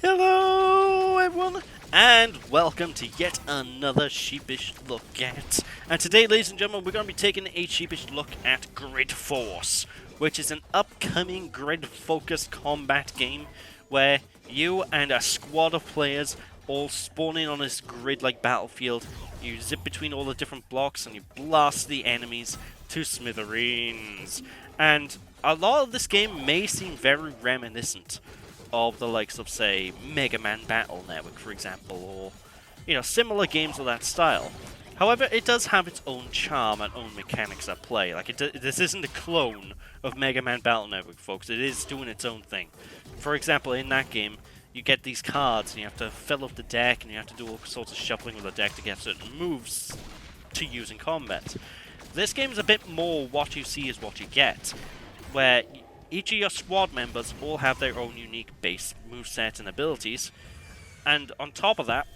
Hello everyone, and welcome to yet another Sheepish look at. And today, ladies and gentlemen, we're going to be taking a Sheepish look at Grid Force, which is an upcoming grid-focused combat game where you and a squad of players all spawn in on this grid-like battlefield. You zip between all the different blocks and you blast the enemies to smithereens. And a lot of this game may seem very reminiscent of the likes of, say, Mega Man Battle Network, for example, or, similar games of that style. However, it does have its own charm and own mechanics at play. Like, this isn't a clone of Mega Man Battle Network, folks. It is doing its own thing. For example, in that game, you get these cards, and you have to fill up the deck, and you have to do all sorts of shuffling with the deck to get certain moves to use in combat. This game is a bit more what you see is what you get, where each of your squad members all have their own unique base movesets and abilities, and on top of that,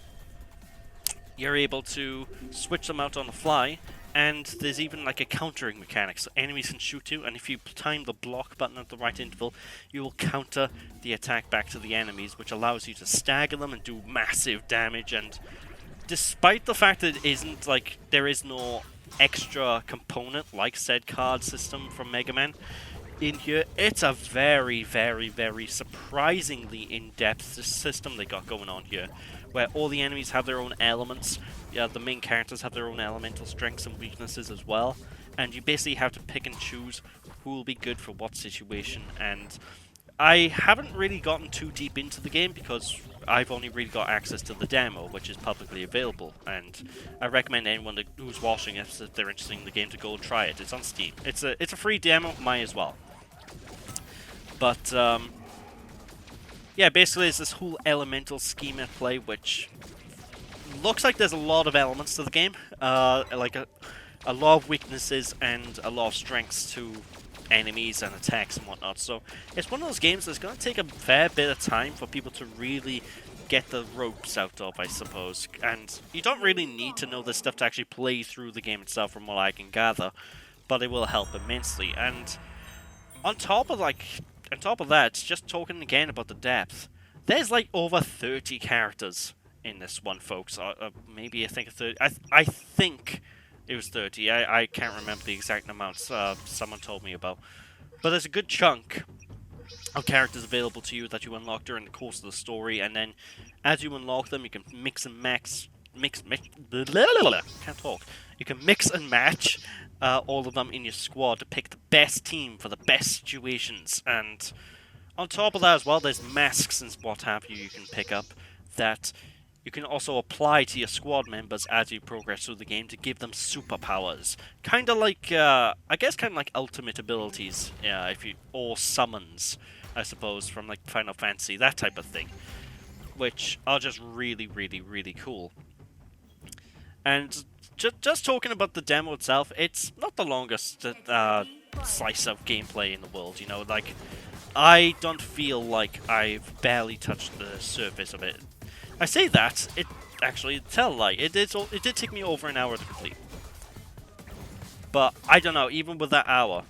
you're able to switch them out on the fly, and there's even like a countering mechanic, so enemies can shoot you, and if you time the block button at the right interval, you will counter the attack back to the enemies, which allows you to stagger them and do massive damage. And despite the fact that it isn't like there is no extra component like said card system from Mega Man in here, it's a very, very, very surprisingly in-depth system they got going on here, where all the enemies have their own elements. Yeah, the main characters have their own elemental strengths and weaknesses as well, and you basically have to pick and choose who will be good for what situation. And I haven't really gotten too deep into the game because I've only really got access to the demo, which is publicly available, and I recommend anyone who's watching it, if they're interested in the game, to go and try it. It's on Steam. It's a free demo, might as well. But yeah, basically it's this whole elemental scheme at play, which looks like there's a lot of elements to the game, like a lot of weaknesses and a lot of strengths to enemies and attacks and whatnot. So it's one of those games that's going to take a fair bit of time for people to really get the ropes out of, I suppose. And you don't really need to know this stuff to actually play through the game itself, from what I can gather, but it will help immensely. And on top of that, just talking again about the depth, there's like over 30 characters in this one, folks. Maybe I think 30. I think it was 30. I can't remember the exact amounts someone told me about. But there's a good chunk of characters available to you that you unlock during the course of the story, and then as you unlock them, you can mix and match. Can't talk. You can mix and match all of them in your squad to pick the best team for the best situations. And on top of that as well, there's masks and what have you can pick up that you can also apply to your squad members as you progress through the game to give them superpowers. Kind of like, I guess kind of like ultimate abilities, or summons, I suppose, from like Final Fantasy, that type of thing. Which are just really, really, really cool. And just talking about the demo itself, it's not the longest slice of gameplay in the world, like, I don't feel like I've barely touched the surface of it. I say that, tell a lie, it did take me over an hour to complete. But, I don't know, even with that hour,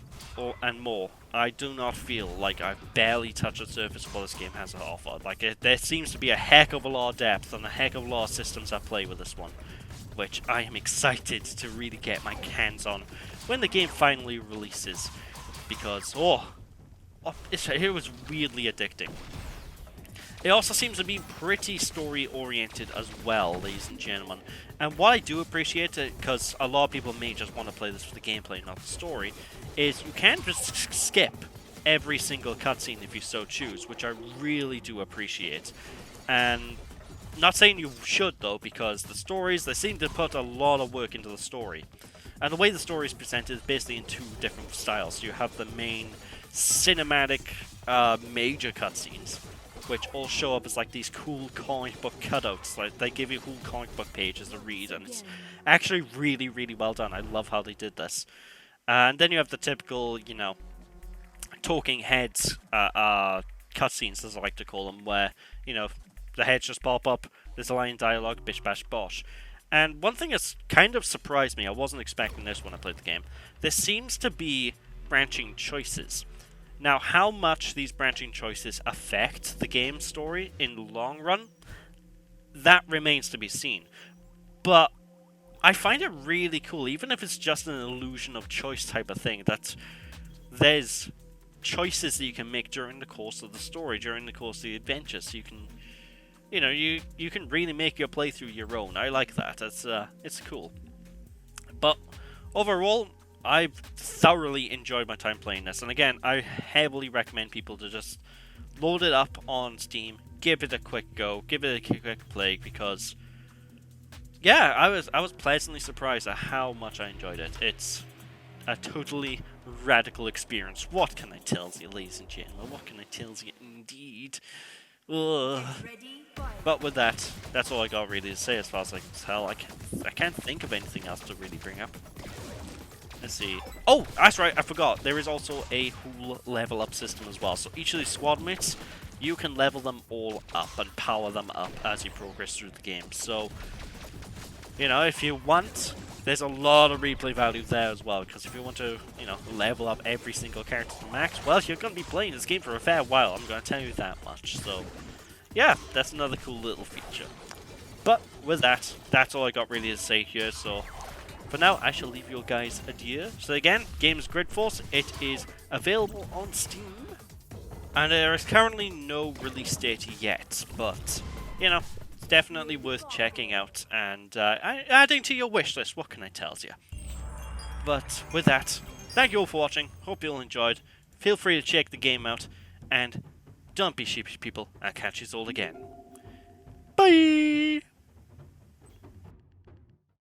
and more, I do not feel like I've barely touched the surface of what this game has to offer. Like, there seems to be a heck of a lot of depth and a heck of a lot of systems at play with this one, which I am excited to really get my hands on when the game finally releases, because, it was weirdly addicting. It also seems to be pretty story-oriented as well, ladies and gentlemen. And what I do appreciate, because a lot of people may just want to play this for the gameplay, not the story, is you can just skip every single cutscene if you so choose, which I really do appreciate. And not saying you should, though, because the stories, they seem to put a lot of work into the story. And the way the story is presented is basically in two different styles. You have the main cinematic major cutscenes, which all show up as like these cool comic book cutouts. Like, they give you cool comic book pages to read, and it's actually really, really well done. I love how they did this. And then you have the typical, talking heads cutscenes, as I like to call them, where, the heads just pop up, there's a line of dialogue, bish bash bosh. And one thing that's kind of surprised me, I wasn't expecting this when I played the game, there seems to be branching choices. Now, how much these branching choices affect the game story in the long run, that remains to be seen. But I find it really cool, even if it's just an illusion of choice type of thing, that there's choices that you can make during the course of the story, during the course of the adventure, so you can, you can really make your playthrough your own. I like that. It's cool. But overall, I've thoroughly enjoyed my time playing this, and again, I heavily recommend people to just load it up on Steam, give it a quick go, give it a quick play, because yeah, I was pleasantly surprised at how much I enjoyed it. It's a totally radical experience. What can I tell you, ladies and gentlemen? What can I tell you, indeed? Ugh. But with that, that's all I got really to say as far as I can tell. I can't think of anything else to really bring up. Let's see. Oh, that's right, I forgot. There is also a whole level up system as well. So each of these squad mates, you can level them all up and power them up as you progress through the game. So, if you want, there's a lot of replay value there as well. Because if you want to, level up every single character to max, well, you're going to be playing this game for a fair while. I'm going to tell you that much. So, yeah, that's another cool little feature. But with that, that's all I got really to say here. So, for now, I shall leave you guys adieu. So again, game is Grid Force. It is available on Steam. And there is currently no release date yet. But, it's definitely worth checking out and adding to your wish list. What can I tell you? But with that, thank you all for watching. Hope you all enjoyed. Feel free to check the game out. And don't be sheepish, people. I'll catch you all again. Bye!